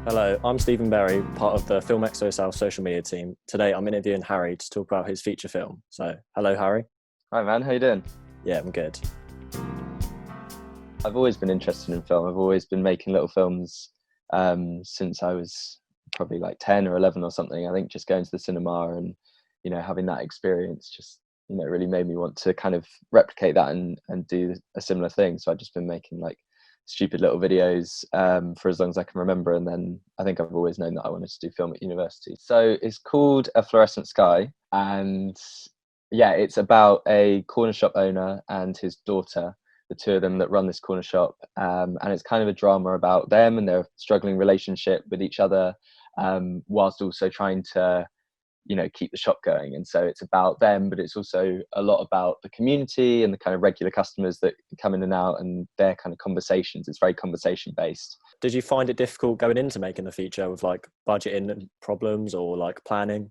Hello, I'm Stephen Berry, part of the Film Expo South social media team. Today I'm interviewing Harry to talk about his feature film. So, hello Harry. Hi man, how you doing? Yeah, I'm good. I've always been interested in film. I've always been making little films since I was probably like 10 or 11 or something. I think just going to the cinema and, having that experience just, really made me want to kind of replicate that and do a similar thing. So I've just been making like stupid little videos for as long as I can remember. And then I think I've always known that I wanted to do film at university. So it's called A Fluorescent Sky. And yeah, it's about a corner shop owner and his daughter, the two of them that run this corner shop, and it's kind of a drama about them and their struggling relationship with each other, whilst also trying to keep the shop going. And so it's about them, but it's also a lot about the community and the kind of regular customers that come in and out and their kind of conversations. It's very conversation based. Did you find it difficult going into making the feature with like budgeting and problems or like planning?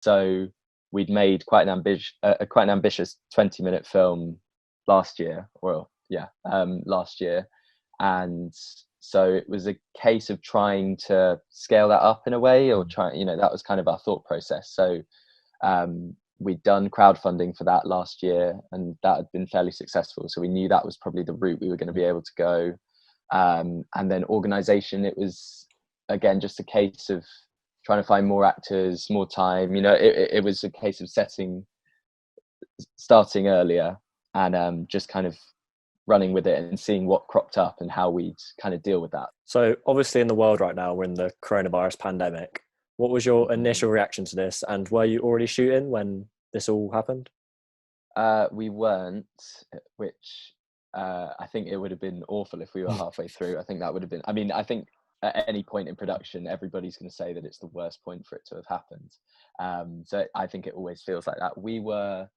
So we'd made quite an ambitious 20-minute film last year. Last year. And so it was a case of trying to scale that up in a way, or that was kind of our thought process. So we'd done crowdfunding for that last year and that had been fairly successful. So we knew that was probably the route we were going to be able to go. And then organization, it was, again, just a case of trying to find more actors, more time. It was a case of starting earlier and just kind of running with it and seeing what cropped up and how we'd kind of deal with that. So obviously in the world right now, we're in the coronavirus pandemic. What was your initial reaction to this? And were you already shooting when this all happened? We weren't, which I think it would have been awful if we were halfway through. I think that would have been, I think at any point in production, everybody's going to say that it's the worst point for it to have happened. So I think it always feels like that. We were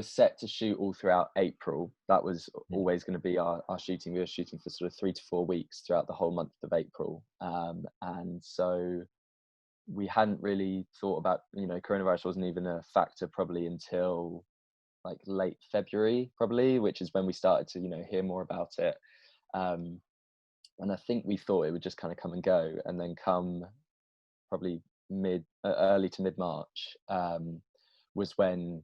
set to shoot all throughout April. That was always going to be our shooting. We were shooting for sort of 3 to 4 weeks throughout the whole month of April. And so we hadn't really thought about, coronavirus wasn't even a factor probably until like late February, probably, which is when we started to, hear more about it. And I think we thought it would just kind of come and go, and then come probably early to mid-March was when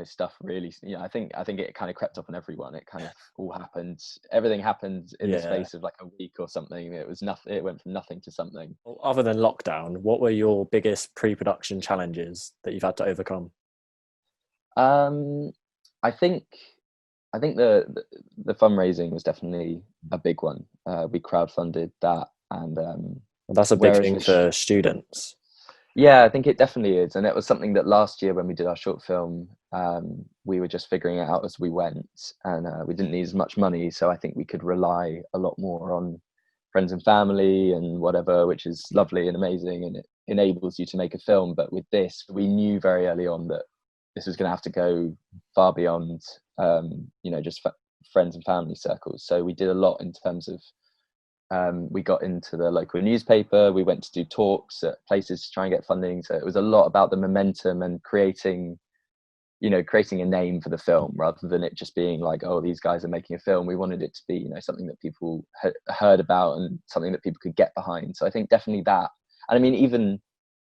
stuff really, I think it kind of crept up on everyone. It kind of all happened. Everything happened in the space of like a week or something. It was nothing. It went from nothing to something. Other than lockdown, what were your biggest pre-production challenges that you've had to overcome? I think the fundraising was definitely a big one. We crowdfunded that, and That's a big thing for students. Yeah, I think it definitely is. And it was something that last year when we did our short film, we were just figuring it out as we went, and we didn't need as much money. So I think we could rely a lot more on friends and family and whatever, which is lovely and amazing. And it enables you to make a film. But with this, we knew very early on that this was going to have to go far beyond, just friends and family circles. So we did a lot in terms of, we got into the local newspaper. We went to do talks at places to try and get funding. So it was a lot about the momentum and creating a name for the film, rather than it just being like, oh, these guys are making a film. We wanted it to be, something that people had heard about and something that people could get behind. So I think definitely that. And even,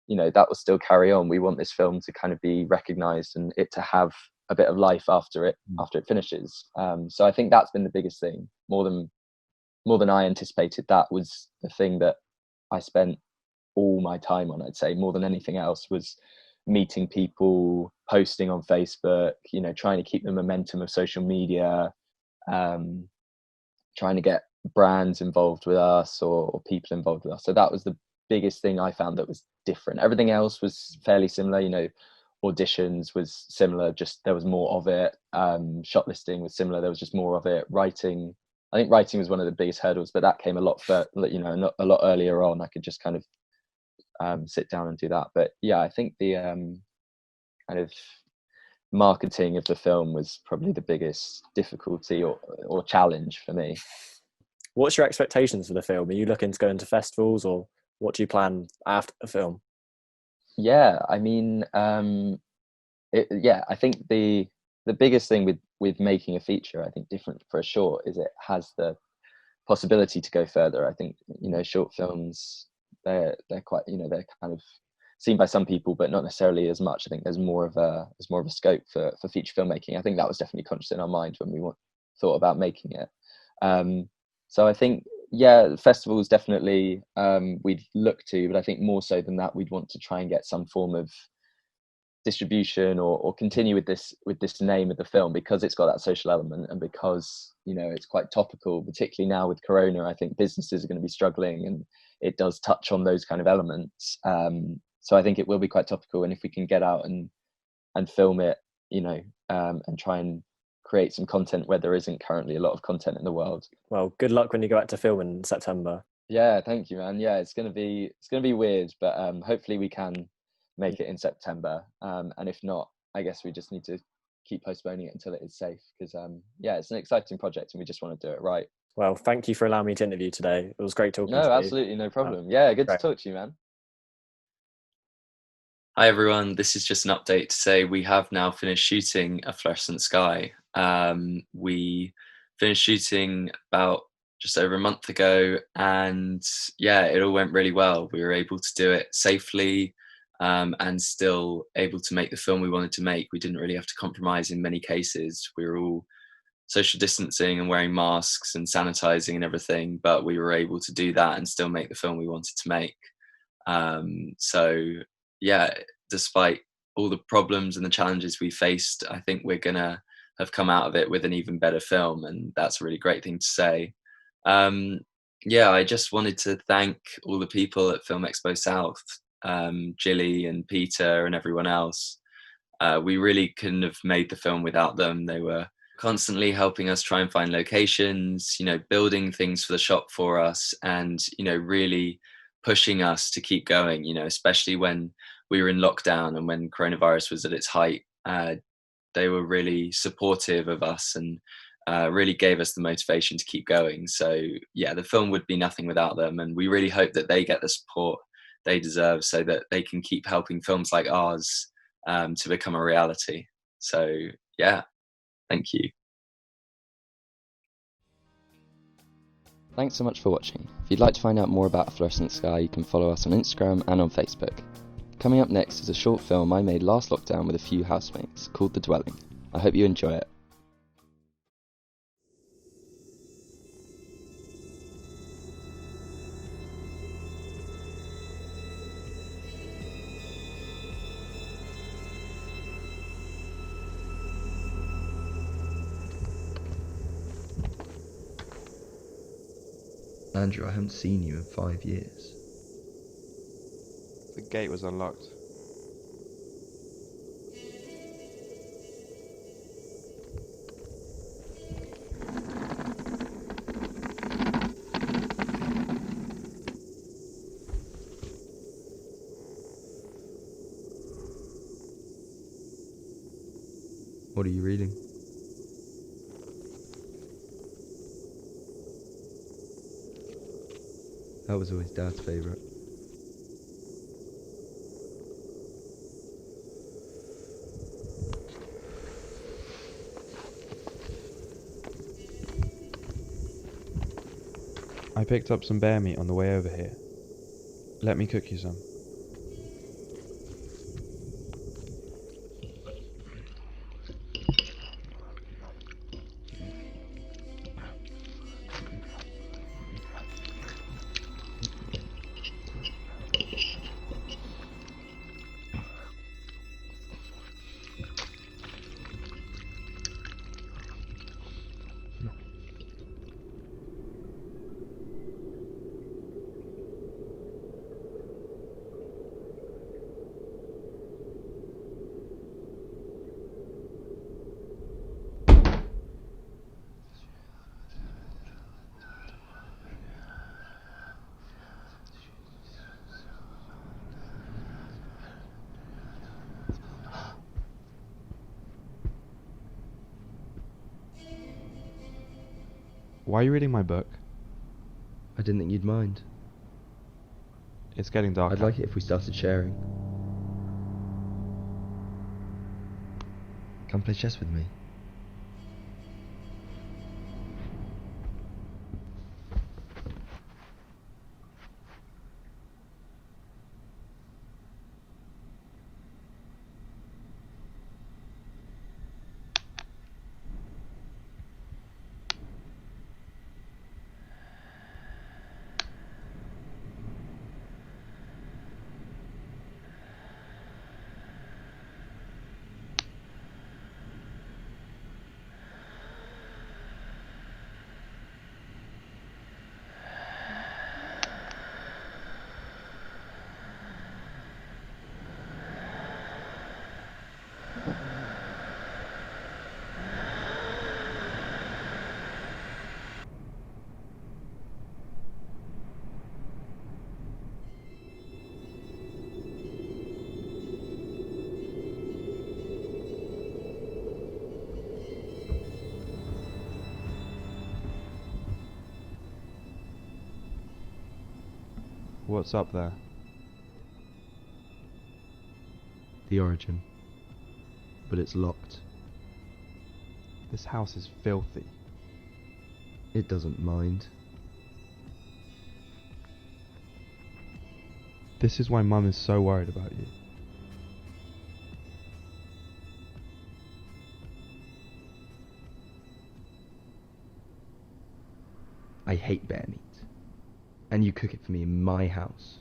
that will still carry on. We want this film to kind of be recognized and it to have a bit of life after it finishes. So I think that's been the biggest thing, more than I anticipated. That was the thing that I spent all my time on, I'd say, more than anything else, was meeting people, posting on Facebook, trying to keep the momentum of social media, trying to get brands involved with us or people involved with us. So that was the biggest thing I found that was different. Everything else was fairly similar, auditions was similar, just there was more of it. Shot listing was similar, there was just more of it. Writing, I think writing was one of the biggest hurdles, but that came a lot a lot earlier on. I could just kind of sit down and do that. But yeah, I think the kind of marketing of the film was probably the biggest difficulty or challenge for me. What's your expectations for the film? Are you looking to go into festivals, or what do you plan after the film? Yeah, I think the biggest thing with making a feature, I think different for a short, is it has the possibility to go further. I think, you know, short films, they're quite, you know, they're kind of seen by some people, but not necessarily as much. I think there's more of a scope for feature filmmaking. I think that was definitely conscious in our mind when we thought about making it. So I think, yeah, festivals definitely we'd look to, but I think more so than that, we'd want to try and get some form of distribution or continue with this name of the film, because it's got that social element, and because, you know, it's quite topical, particularly now with Corona. I think businesses are going to be struggling, and it does touch on those kind of elements. So I think it will be quite topical, and if we can get out and film it, you know, and try and create some content where there isn't currently a lot of content in the world. Well, good luck when you go out to film in September. Yeah, thank you, man. Yeah, it's gonna be weird, but hopefully we can make it in September. And if not, I guess we just need to keep postponing it until it is safe, because yeah, it's an exciting project and we just want to do it right. Well, thank you for allowing me to interview today. It was great talking to you. No, absolutely, no problem. Yeah, good to talk to you, man. Hi everyone, this is just an update to say we have now finished shooting A Fluorescent Sky. We finished shooting about just over a month ago, and yeah, it all went really well. We were able to do it safely and still able to make the film we wanted to make. We didn't really have to compromise in many cases. We were all social distancing and wearing masks and sanitizing and everything, but we were able to do that and still make the film we wanted to make. So yeah, despite all the problems and the challenges we faced, I think we're gonna have come out of it with an even better film, and that's a really great thing to say. Yeah, I just wanted to thank all the people at Film Expo South, Jilly and Peter and everyone else. We really couldn't have made the film without them. They were constantly helping us try and find locations, you know, building things for the shop for us, and, you know, really pushing us to keep going, you know, especially when we were in lockdown and when coronavirus was at its height. They were really supportive of us and really gave us the motivation to keep going. So yeah, the film would be nothing without them, and we really hope that they get the support they deserve so that they can keep helping films like ours to become a reality. So yeah, thank you. Thanks so much for watching. If you'd like to find out more about Fluorescent Sky, you can follow us on Instagram and on Facebook. Coming up next is a short film I made last lockdown with a few housemates called The Dwelling. I hope you enjoy it. Andrew, I haven't seen you in 5 years. The gate was unlocked. What are you reading? That was always Dad's favourite. I picked up some bear meat on the way over here. Let me cook you some. Why are you reading my book? I didn't think you'd mind. It's getting dark. I'd like it if we started sharing. Come play chess with me. What's up there? The origin. But it's locked. This house is filthy. It doesn't mind. This is why Mum is so worried about you. I hate bear meat. And you cook it for me in my house.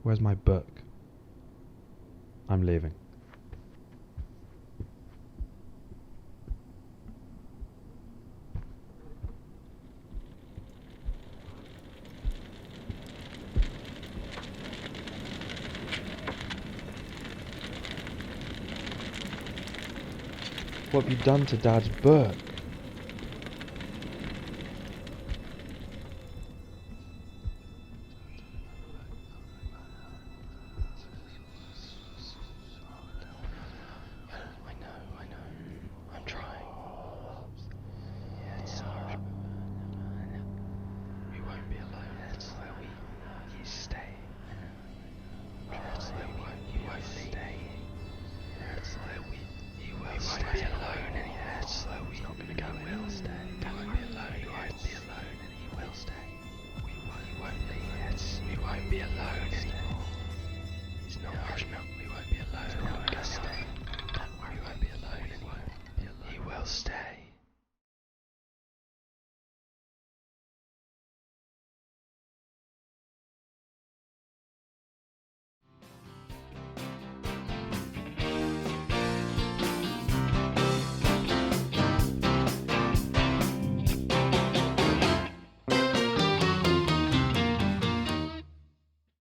Where's my book? I'm leaving. What have you done to Dad's book? I know. I'm trying. It's hard. We won't be alone. That's where you stay. That's where you won't stay. That's where you won't be alone. That's where it's not gonna go. We'll stay. You won't be alone. You won't be alone. And he will stay. We won't be. We won't be alone.